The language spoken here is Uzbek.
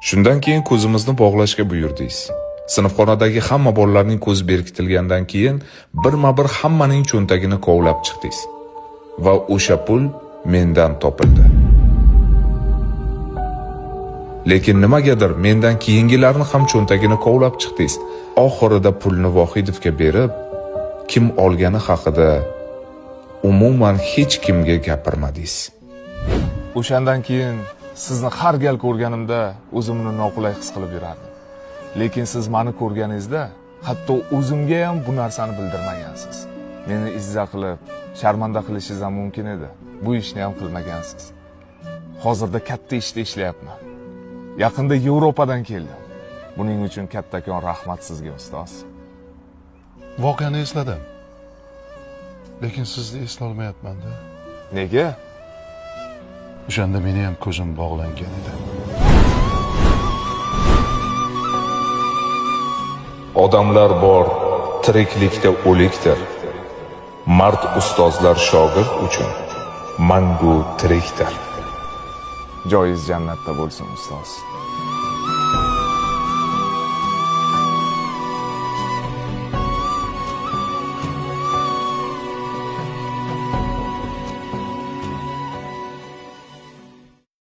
Shundan keyin ko'zimizni bog'lashga buyurdingiz. Sinfxonadagi hamma bolalarning ko'zi berkitilgandan keyin birma-bir hammaning cho'ntagini kovlab chiqdingiz. Va o'sha pul mendan topildi. Lekin nimagadir mendan keyingilarni ham cho'ntagini kovlab chiqdingiz. Oxirida pulni Vohidovga berib, kim olgani haqida umuman hech kimga gapirmadingiz. O'shandan keyin sizni har gal ko'rganimda o'zimni noqulay his qilib yurardim. Lekin siz meni ko'rganingizda hatto o'zimga ham bu narsani bildirmagansiz. Meni izza qilib, sharmanda qilishingiz ham mumkin edi. Bu ishni ham qilmagansiz. Hozirda katta ishda ishlayapman. Yaqinda Yevropadan keldim. Buning uchun kattakon rahmat sizga, ustoz. Voqeani esladim. Lekin sizni eslolmayapman-da. Nega? O'shanda meni ham ko'zim bog'langan edi. Odamlar bor, tiriklikda o'likdir. Mard ustozlar shogird uchun mangu tirikdir. Joyiz jannatda bo'lsin, ustoz.